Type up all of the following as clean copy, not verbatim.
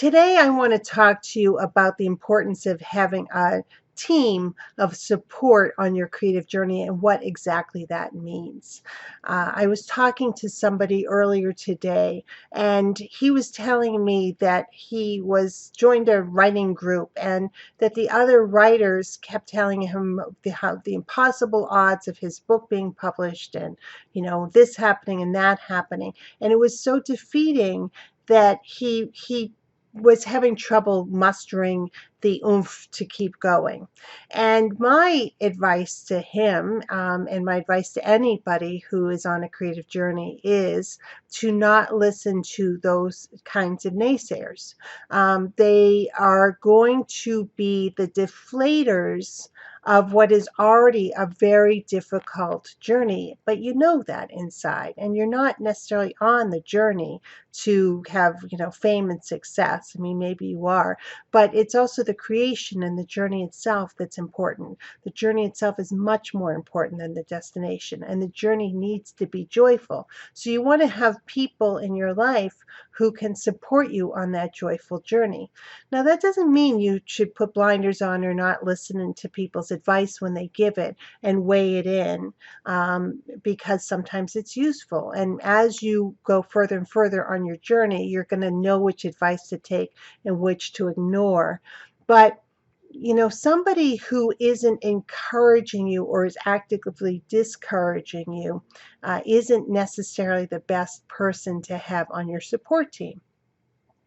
Today, I want to talk to you about the importance of having a team of support on your creative journey and what exactly that means. I was talking to somebody earlier today, and he was telling me that he was joined a writing group and that the other writers kept telling him the impossible odds of his book being published and, this happening and that happening. And it was so defeating that he was having trouble mustering the oomph to keep going. And my advice to him, and my advice to anybody who is on a creative journey, is to not listen to those kinds of naysayers. They are going to be the deflators of what is already a very difficult journey, but you know that inside, and you're not necessarily on the journey to have, fame and success. I mean, maybe you are, but it's also the creation and the journey itself that's important. The journey itself is much more important than the destination, and the journey needs to be joyful. So you want to have people in your life who can support you on that joyful journey. Now, that doesn't mean you should put blinders on or not listening to people's advice when they give it and weigh it in, because sometimes it's useful. And as you go further and further on your journey, you're going to know which advice to take and which to ignore. But somebody who isn't encouraging you or is actively discouraging you isn't necessarily the best person to have on your support team.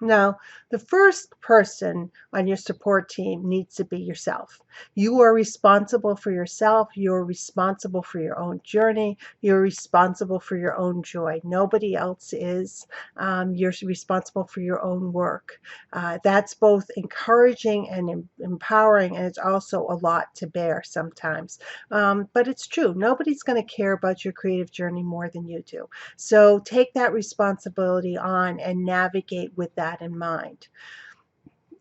Now, the first person on your support team needs to be yourself. You are responsible for yourself. You're responsible for your own journey. You're responsible for your own joy. Nobody else is. You're responsible for your own work. That's both encouraging and empowering, and it's also a lot to bear sometimes. But it's true. Nobody's going to care about your creative journey more than you do. So take that responsibility on and navigate with that in mind.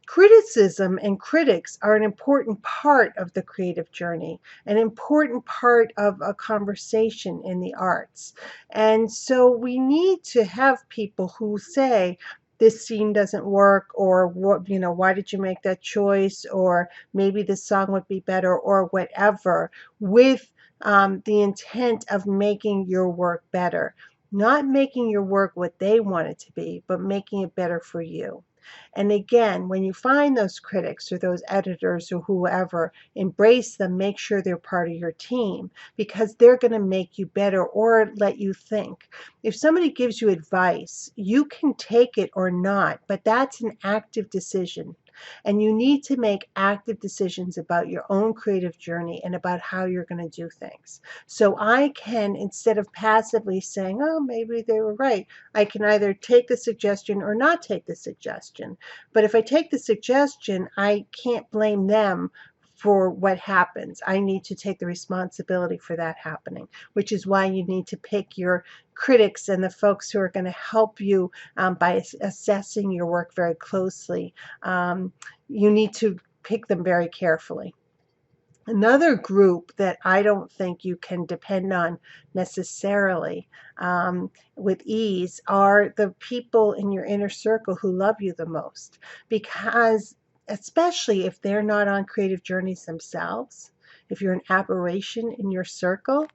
Criticism and critics are an important part of the creative journey, an important part of a conversation in the arts. And so we need to have people who say, this scene doesn't work, or what, why did you make that choice, or maybe this song would be better, or whatever, with the intent of making your work better. Not making your work what they want it to be, but making it better for you. And again, when you find those critics or those editors or whoever, embrace them, make sure they're part of your team, because they're going to make you better or let you think. If somebody gives you advice, you can take it or not, but that's an active decision. And you need to make active decisions about your own creative journey and about how you're going to do things. So I can, instead of passively saying, oh, maybe they were right, I can either take the suggestion or not take the suggestion. But if I take the suggestion, I can't blame them for what happens. I need to take the responsibility for that happening, which is why you need to pick your critics and the folks who are going to help you by assessing your work very closely. You need to pick them very carefully. Another group that I don't think you can depend on necessarily with ease are the people in your inner circle who love you the most, because especially if they're not on creative journeys themselves, if you're an aberration in your circle,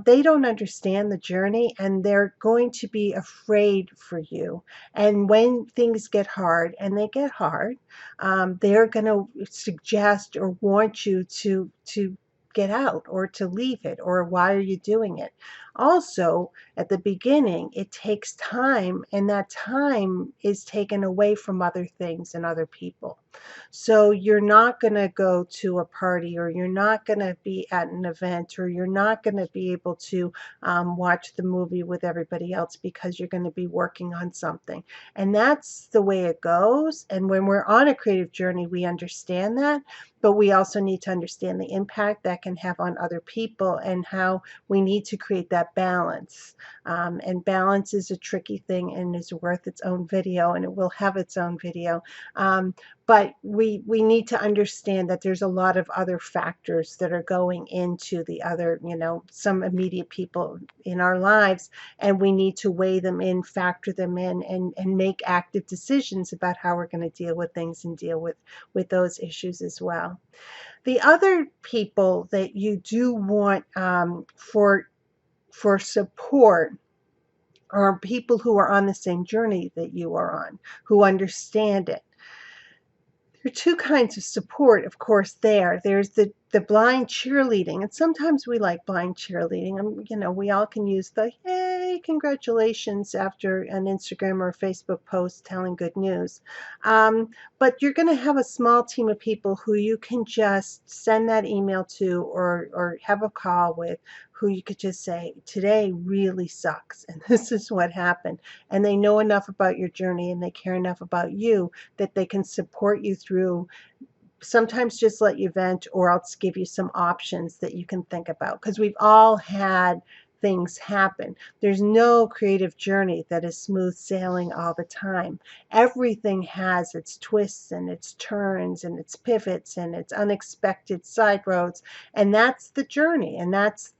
they don't understand the journey, and they're going to be afraid for you. And when things get hard, and they get hard, they're going to suggest or want you to get out or to leave it, or why are you doing it? Also, at the beginning, it takes time, and that time is taken away from other things and other people. So you're not going to go to a party, or you're not going to be at an event, or you're not going to be able to watch the movie with everybody else because you're going to be working on something. And that's the way it goes. And when we're on a creative journey, we understand that, but we also need to understand the impact that can have on other people and how we need to create that that balance. And balance is a tricky thing and is worth its own video, and it will have its own video. But we need to understand that there's a lot of other factors that are going into the other, some immediate people in our lives, and we need to weigh them in, factor them in, and make active decisions about how we're going to deal with things and deal with those issues as well. The other people that you do want for support are people who are on the same journey that you are on, who understand it. There are two kinds of support, of course, there. There's the blind cheerleading, and sometimes we like blind cheerleading. We all can use the, hey, congratulations after an Instagram or a Facebook post telling good news. But you're going to have a small team of people who you can just send that email to or have a call with, who you could just say, today really sucks, and this is what happened. And they know enough about your journey and they care enough about you that they can support you through, sometimes just let you vent, or else give you some options that you can think about, because we've all had things happen. There's no creative journey that is smooth sailing all the time. Everything has its twists and its turns and its pivots and its unexpected side roads, and that's the journey, and that's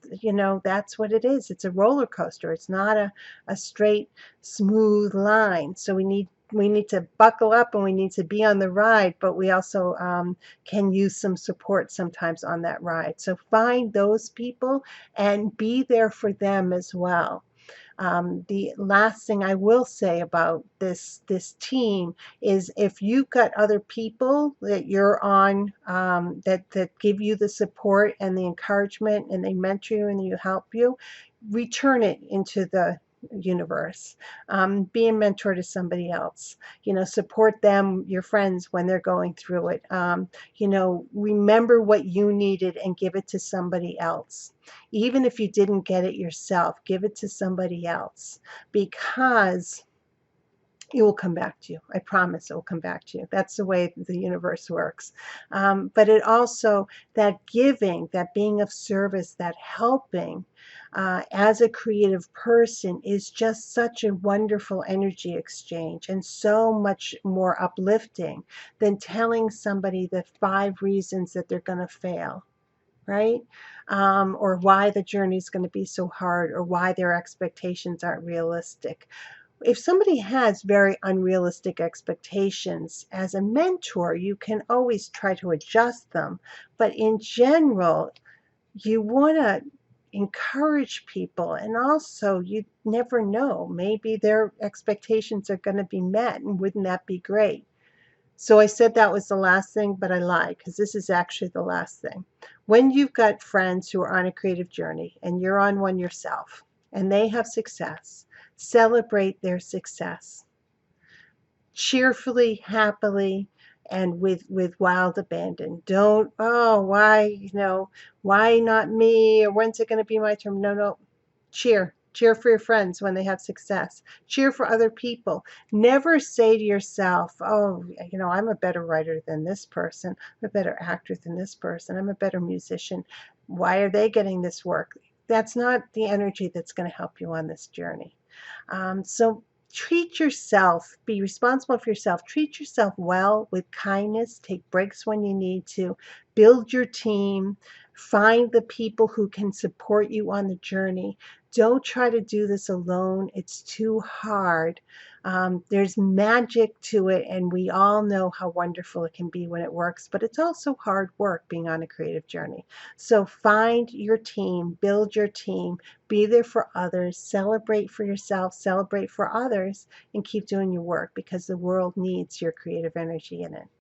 what it is. It's a roller coaster. It's not a straight smooth line. So we need to buckle up and we need to be on the ride, but we also can use some support sometimes on that ride. So find those people and be there for them as well. The last thing I will say about this team is, if you've got other people that you're on that give you the support and the encouragement, and they mentor you and you help you, return it into the universe. Be a mentor to somebody else. Support them, your friends, when they're going through it. Remember what you needed and give it to somebody else. Even if you didn't get it yourself, give it to somebody else, because it will come back to you. I promise it will come back to you. That's the way the universe works. But it also, that giving, that being of service, that helping as a creative person is just such a wonderful energy exchange, and so much more uplifting than telling somebody the 5 reasons that they're going to fail. Right? Or why the journey is going to be so hard, or why their expectations aren't realistic. If somebody has very unrealistic expectations, as a mentor, you can always try to adjust them. But in general, you want to encourage people, and also, you never know, maybe their expectations are going to be met, and wouldn't that be great? So I said that was the last thing, but I lied, because this is actually the last thing. When you've got friends who are on a creative journey and you're on one yourself, and they have success, celebrate their success cheerfully, happily, and with wild abandon. Don't, oh, why not me, or when's it going to be my turn? No. Cheer for your friends when they have success. Cheer for other people. Never say to yourself, oh, I'm a better writer than this person, I'm a better actor than this person, I'm a better musician, why are they getting this work? That's not the energy that's going to help you on this journey. So treat yourself, be responsible for yourself, treat yourself well, with kindness, take breaks when you need to, build your team, find the people who can support you on the journey. Don't try to do this alone. It's too hard. There's magic to it, and we all know how wonderful it can be when it works, but it's also hard work being on a creative journey. So find your team, build your team, be there for others, celebrate for yourself, celebrate for others, and keep doing your work, because the world needs your creative energy in it.